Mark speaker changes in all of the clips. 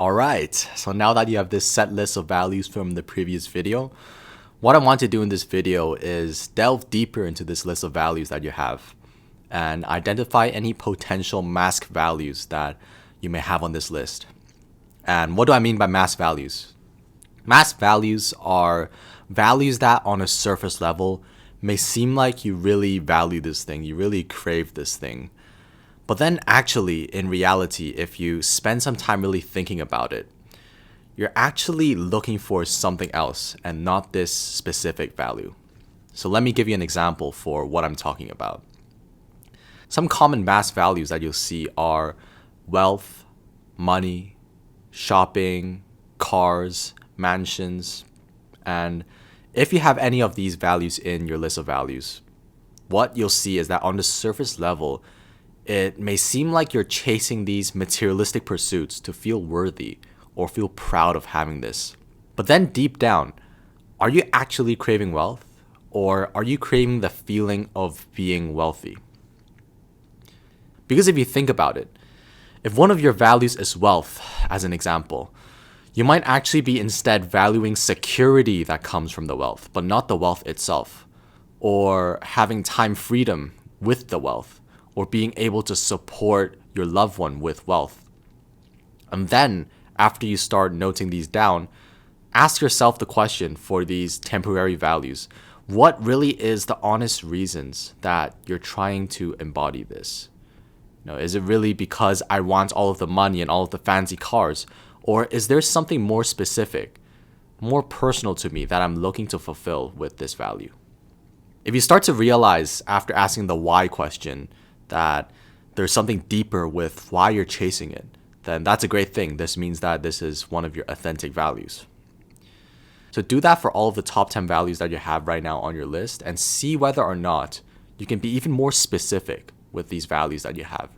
Speaker 1: Alright, so now that you have this set list of values from the previous video, what I want to do in this video is delve deeper into this list of values that you have and identify any potential mask values that you may have on this list. And what do I mean by mask values? Mask values are values that on a surface level may seem like you really value this thing, you really crave this thing. But then actually, in reality, if you spend some time really thinking about it, you're actually looking for something else and not this specific value. So let me give you an example for what I'm talking about. Some common mask values that you'll see are wealth, money, shopping, cars, mansions, and if you have any of these values in your list of values, what you'll see is that on the surface level, it may seem like you're chasing these materialistic pursuits to feel worthy or feel proud of having this. But then deep down, are you actually craving wealth? Or are you craving the feeling of being wealthy? Because if you think about it, if one of your values is wealth, as an example, you might actually be instead valuing security that comes from the wealth, but not the wealth itself. Or having time freedom with the wealth, or being able to support your loved one with wealth. And then, after you start noting these down, ask yourself the question for these temporary values. What really is the honest reasons that you're trying to embody this? Is it really because I want all of the money and all of the fancy cars? Or is there something more specific, more personal to me that I'm looking to fulfill with this value? If you start to realize after asking the why question that there's something deeper with why you're chasing it, then that's a great thing. This means that this is one of your authentic values. So do that for all of the top 10 values that you have right now on your list and see whether or not you can be even more specific with these values that you have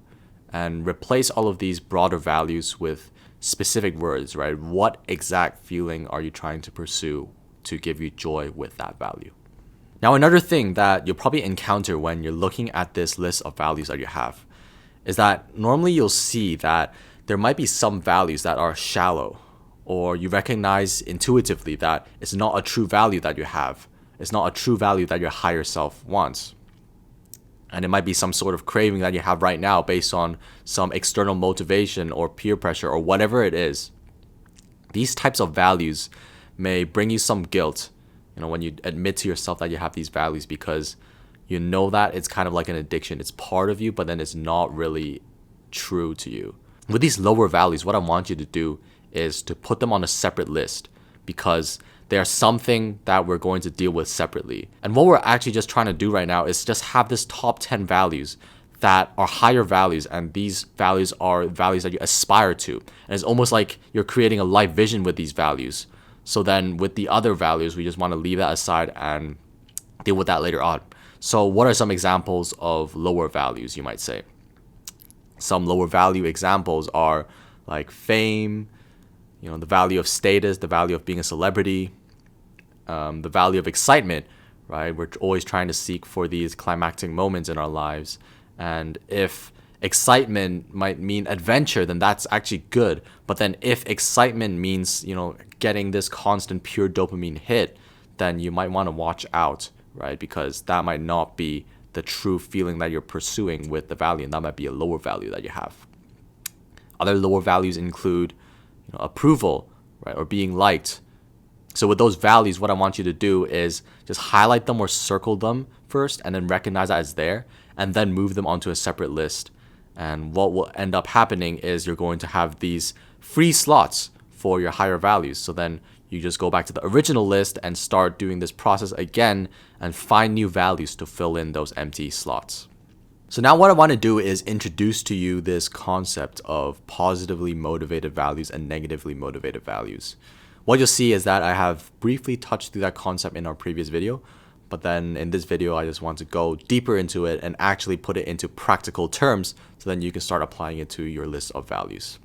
Speaker 1: and replace all of these broader values with specific words, right? What exact feeling are you trying to pursue to give you joy with that value? Now, another thing that you'll probably encounter when you're looking at this list of values that you have is that normally you'll see that there might be some values that are shallow, or you recognize intuitively that it's not a true value that you have. It's not a true value that your higher self wants. And it might be some sort of craving that you have right now based on some external motivation or peer pressure or whatever it is. These types of values may bring you some guilt when you admit to yourself that you have these values, because you know that it's kind of like an addiction. It's part of you, but then it's not really true to you. With these lower values, what I want you to do is to put them on a separate list, because they are something that we're going to deal with separately. And what we're actually just trying to do right now is just have this top 10 values that are higher values, and these values are values that you aspire to. And it's almost like you're creating a life vision with these values. So then with the other values, we just want to leave that aside and deal with that later on. So what are some examples of lower values, you might say? Some lower value examples are like fame, the value of status, the value of being a celebrity, the value of excitement, right? We're always trying to seek for these climactic moments in our lives. And if excitement might mean adventure, then that's actually good. But then if excitement means, getting this constant pure dopamine hit, then you might want to watch out, right? Because that might not be the true feeling that you're pursuing with the value, and that might be a lower value that you have. Other lower values include, approval, right? Or being liked. So with those values, what I want you to do is just highlight them or circle them first, and then recognize that it's there, and then move them onto a separate list. And what will end up happening is you're going to have these free slots for your higher values. So then you just go back to the original list and start doing this process again and find new values to fill in those empty slots. So now what I want to do is introduce to you this concept of positively motivated values and negatively motivated values. What you'll see is that I have briefly touched through that concept in our previous video, but then in this video, I just want to go deeper into it and actually put it into practical terms so then you can start applying it to your list of values.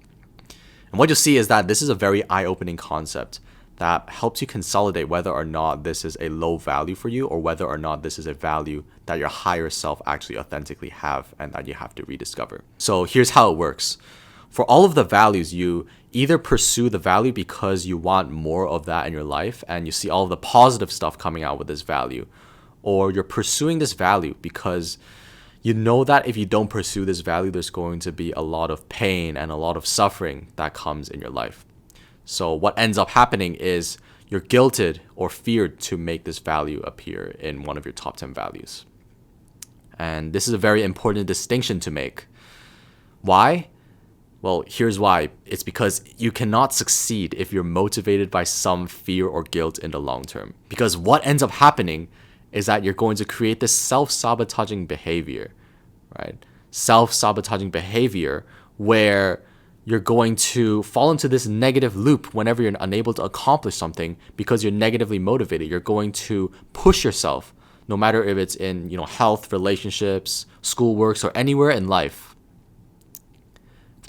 Speaker 1: And what you'll see is that this is a very eye-opening concept that helps you consolidate whether or not this is a low value for you or whether or not this is a value that your higher self actually authentically have and that you have to rediscover. So here's how it works. For all of the values, you either pursue the value because you want more of that in your life and you see all of the positive stuff coming out with this value, or you're pursuing this value because you know that if you don't pursue this value, there's going to be a lot of pain and a lot of suffering that comes in your life. So what ends up happening is you're guilted or feared to make this value appear in one of your top 10 values. And this is a very important distinction to make. Why? Well, here's why. It's because you cannot succeed if you're motivated by some fear or guilt in the long term. Because what ends up happening is that you're going to create this self-sabotaging behavior, right? Self-sabotaging behavior where you're going to fall into this negative loop whenever you're unable to accomplish something because you're negatively motivated. You're going to push yourself, no matter if it's in, health, relationships, schoolworks, or anywhere in life.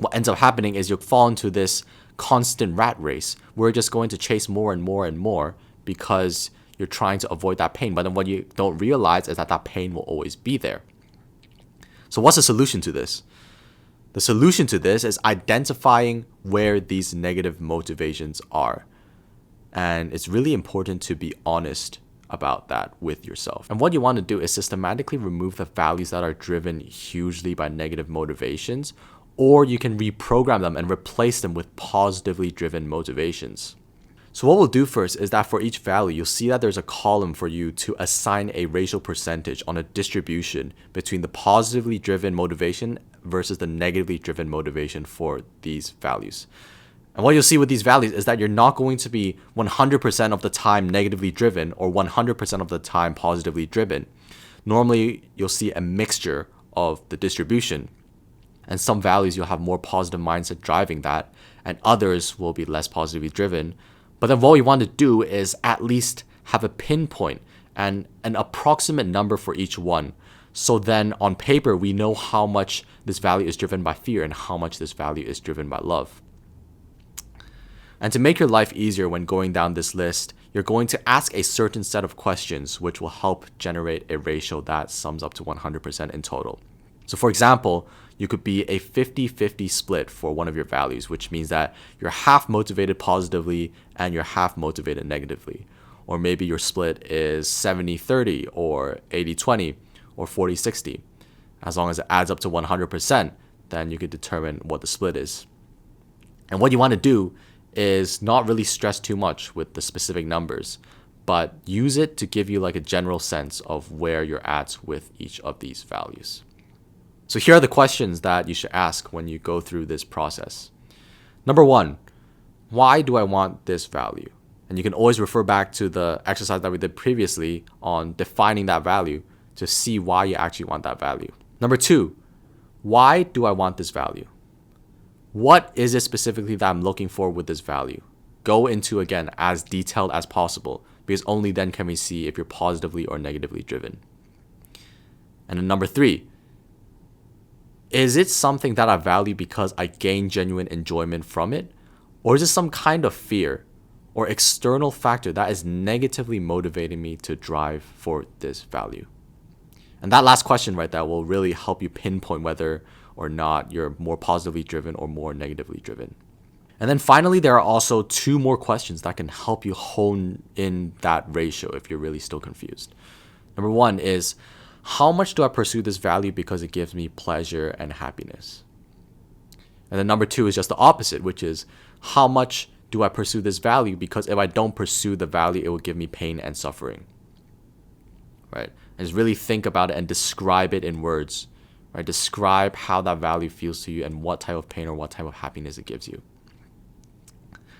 Speaker 1: What ends up happening is you'll fall into this constant rat race where you're just going to chase more and more and more because you're trying to avoid that pain. But then what you don't realize is that pain will always be there. So what's the solution to this? The solution to this is identifying where these negative motivations are. And it's really important to be honest about that with yourself. And what you want to do is systematically remove the values that are driven hugely by negative motivations, or you can reprogram them and replace them with positively driven motivations. So what we'll do first is that for each value, you'll see that there's a column for you to assign a ratio percentage on a distribution between the positively driven motivation versus the negatively driven motivation for these values. And what you'll see with these values is that you're not going to be 100% of the time negatively driven or 100% of the time positively driven. Normally, you'll see a mixture of the distribution. And some values you'll have more positive mindset driving that, and others will be less positively driven. But then what we want to do is at least have a pinpoint and an approximate number for each one. So then on paper, we know how much this value is driven by fear and how much this value is driven by love. And to make your life easier when going down this list, you're going to ask a certain set of questions which will help generate a ratio that sums up to 100% in total. So for example, you could be a 50-50 split for one of your values, which means that you're half motivated positively and you're half motivated negatively. Or maybe your split is 70-30 or 80-20 or 40-60. As long as it adds up to 100%, then you could determine what the split is. And what you want to do is not really stress too much with the specific numbers, but use it to give you like a general sense of where you're at with each of these values. So here are the questions that you should ask when you go through this process. Number 1, why do I want this value? And you can always refer back to the exercise that we did previously on defining that value to see why you actually want that value. Number 2, why do I want this value? What is it specifically that I'm looking for with this value? Go into, again, as detailed as possible, because only then can we see if you're positively or negatively driven. And then number 3, is it something that I value because I gain genuine enjoyment from it? Or is it some kind of fear or external factor that is negatively motivating me to drive for this value? And that last question right there will really help you pinpoint whether or not you're more positively driven or more negatively driven. And then finally, there are also 2 more questions that can help you hone in that ratio if you're really still confused. Number 1 is, how much do I pursue this value because it gives me pleasure and happiness? And then number 2 is just the opposite, which is, how much do I pursue this value because if I don't pursue the value, it will give me pain and suffering? Right? And just really think about it and describe it in words. Right? Describe how that value feels to you and what type of pain or what type of happiness it gives you.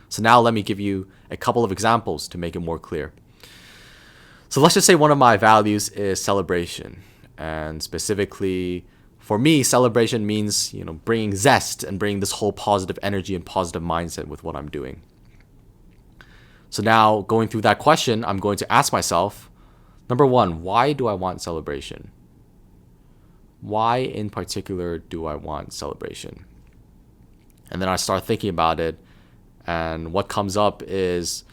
Speaker 1: So now let me give you a couple of examples to make it more clear. So let's just say one of my values is celebration. And specifically, for me, celebration means, bringing zest and bringing this whole positive energy and positive mindset with what I'm doing. So now going through that question, I'm going to ask myself, number 1, why do I want celebration? Why in particular do I want celebration? And then I start thinking about it, and what comes up is,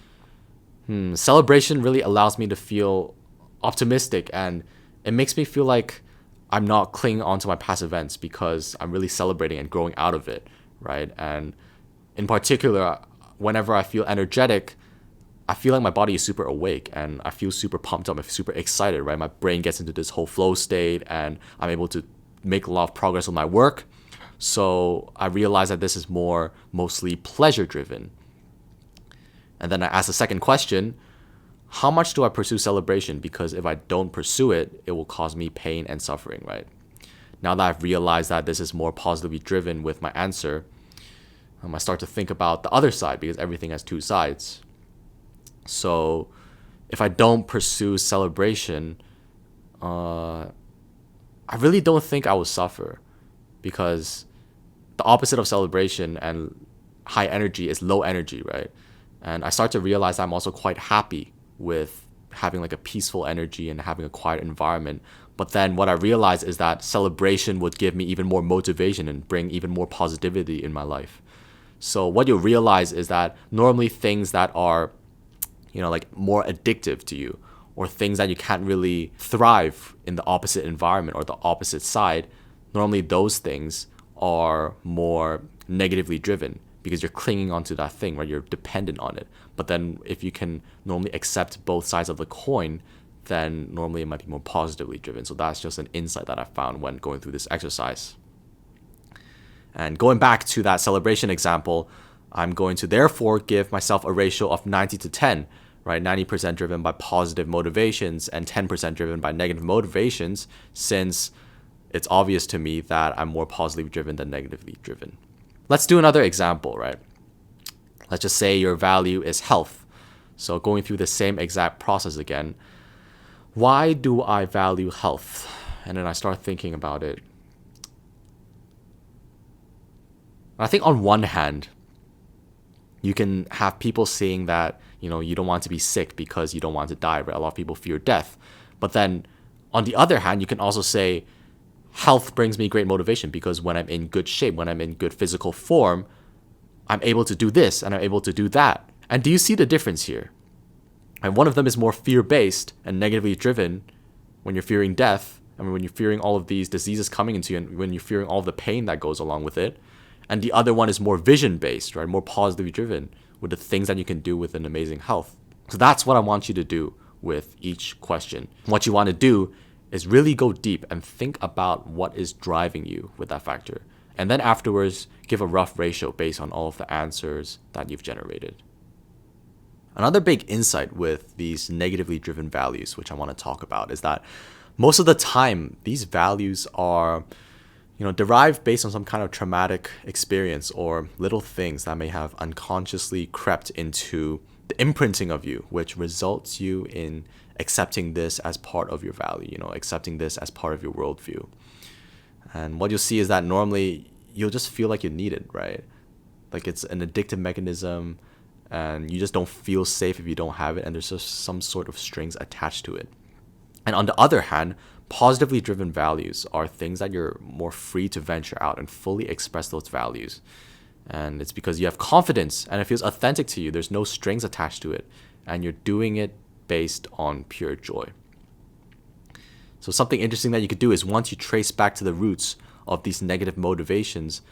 Speaker 1: celebration really allows me to feel optimistic, and it makes me feel like I'm not clinging onto my past events because I'm really celebrating and growing out of it, right? And in particular, whenever I feel energetic, I feel like my body is super awake and I feel super pumped up. I feel super excited, right? My brain gets into this whole flow state and I'm able to make a lot of progress on my work. So I realize that this is mostly pleasure driven. And then I ask the second question, how much do I pursue celebration? Because if I don't pursue it, it will cause me pain and suffering, right? Now that I've realized that this is more positively driven with my answer, I start to think about the other side because everything has two sides. So if I don't pursue celebration, I really don't think I will suffer, because the opposite of celebration and high energy is low energy, right? And I start to realize I'm also quite happy with having like a peaceful energy and having a quiet environment. But then what I realize is that celebration would give me even more motivation and bring even more positivity in my life. So what you'll realize is that normally things that are, like more addictive to you, or things that you can't really thrive in the opposite environment or the opposite side, normally those things are more negatively driven because you're clinging onto that thing, right? You're dependent on it. But then if you can normally accept both sides of the coin, then normally it might be more positively driven. So that's just an insight that I found when going through this exercise. And going back to that celebration example, I'm going to therefore give myself a ratio of 90 to 10, right? 90% driven by positive motivations and 10% driven by negative motivations, since it's obvious to me that I'm more positively driven than negatively driven. Let's do another example, right? Let's just say your value is health. So going through the same exact process again, why do I value health? And then I start thinking about it. I think on one hand, you can have people saying that, you don't want to be sick because you don't want to die, right? A lot of people fear death. But then on the other hand, you can also say health brings me great motivation because when I'm in good shape, when I'm in good physical form, I'm able to do this and I'm able to do that. And do you see the difference here? And one of them is more fear-based and negatively driven when you're fearing death, and when you're fearing all of these diseases coming into you, and when you're fearing all of the pain that goes along with it. And the other one is more vision-based, right? More positively driven with the things that you can do with an amazing health. So that's what I want you to do with each question. What you want to do is really go deep and think about what is driving you with that factor. And then afterwards, give a rough ratio based on all of the answers that you've generated. Another big insight with these negatively driven values, which I want to talk about, is that most of the time, these values are derived based on some kind of traumatic experience or little things that may have unconsciously crept into the imprinting of you, which results you in accepting this as part of your value, accepting this as part of your worldview. And what you'll see is that normally you'll just feel like you need it, right? Like it's an addictive mechanism and you just don't feel safe if you don't have it, and there's just some sort of strings attached to it. And on the other hand, positively driven values are things that you're more free to venture out and fully express those values. And it's because you have confidence and it feels authentic to you. There's no strings attached to it. And you're doing it based on pure joy. So something interesting that you could do is, once you trace back to the roots of these negative motivations,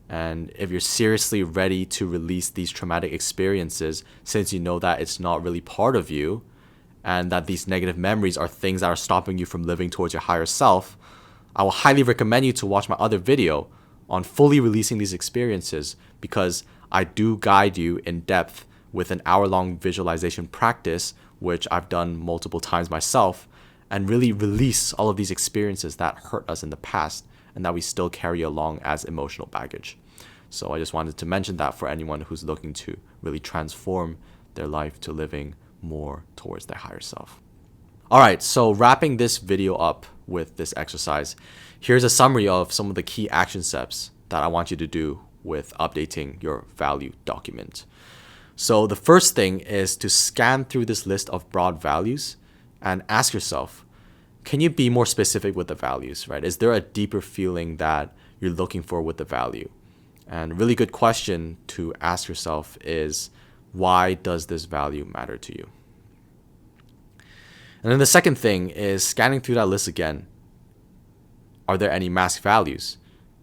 Speaker 1: and if you're seriously ready to release these traumatic experiences, since you know that it's not really part of you, and that these negative memories are things that are stopping you from living towards your higher self, I will highly recommend you to watch my other video on fully releasing these experiences, because I do guide you in depth with an hour-long visualization practice, which I've done multiple times myself, and really release all of these experiences that hurt us in the past and that we still carry along as emotional baggage. So I just wanted to mention that for anyone who's looking to really transform their life to living more towards their higher self. All right, so wrapping this video up with this exercise, here's a summary of some of the key action steps that I want you to do with updating your value document. So the first thing is to scan through this list of broad values and ask yourself, can you be more specific with the values, right? Is there a deeper feeling that you're looking for with the value? And a really good question to ask yourself is, why does this value matter to you? And then the second thing is scanning through that list again. Are there any masked values?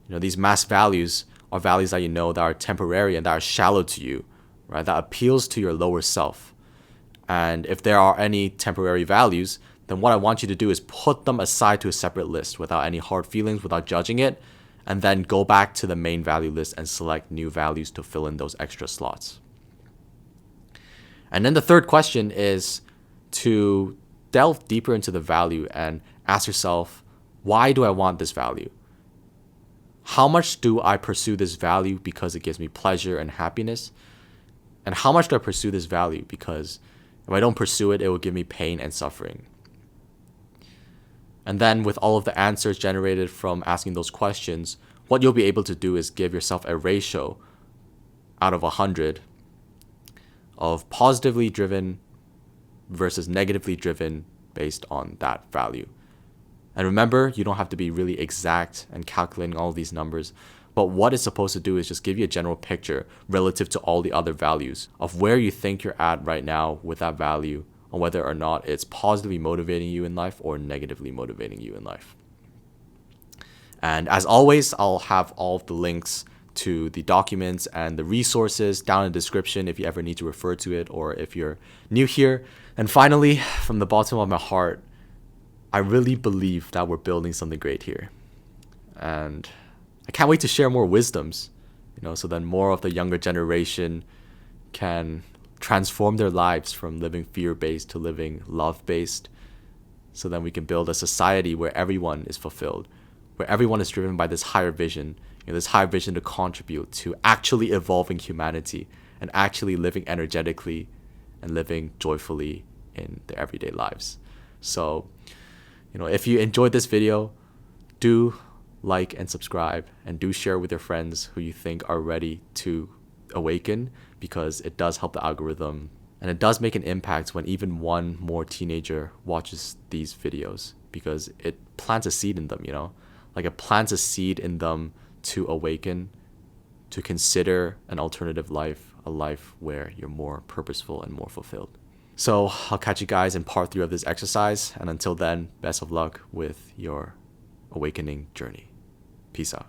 Speaker 1: These masked values are values that you know that are temporary and that are shallow to you, right? That appeals to your lower self. And if there are any temporary values, then what I want you to do is put them aside to a separate list without any hard feelings, without judging it, and then go back to the main value list and select new values to fill in those extra slots. And then the third question is to delve deeper into the value and ask yourself, why do I want this value? How much do I pursue this value because it gives me pleasure and happiness? And how much do I pursue this value because if I don't pursue it, it will give me pain and suffering? And then with all of the answers generated from asking those questions, what you'll be able to do is give yourself a ratio out of 100 of positively driven versus negatively driven based on that value. And remember, you don't have to be really exact and calculating all of these numbers, but what it's supposed to do is just give you a general picture relative to all the other values of where you think you're at right now with that value, on whether or not it's positively motivating you in life or negatively motivating you in life. And as always, I'll have all of the links to the documents and the resources down in the description if you ever need to refer to it or if you're new here. And finally, from the bottom of my heart, I really believe that we're building something great here. And I can't wait to share more wisdoms, so then more of the younger generation can transform their lives from living fear-based to living love-based. So then we can build a society where everyone is fulfilled, where everyone is driven by this higher vision, this higher vision to contribute to actually evolving humanity and actually living energetically and living joyfully in their everyday lives. So, if you enjoyed this video, do like and subscribe, and do share with your friends who you think are ready to awaken, because it does help the algorithm and it does make an impact when even one more teenager watches these videos, because it plants a seed in them, like it plants a seed in them to awaken, to consider an alternative life, a life where you're more purposeful and more fulfilled. So I'll catch you guys in part 3 of this exercise, and until then, best of luck with your awakening journey. Peace out.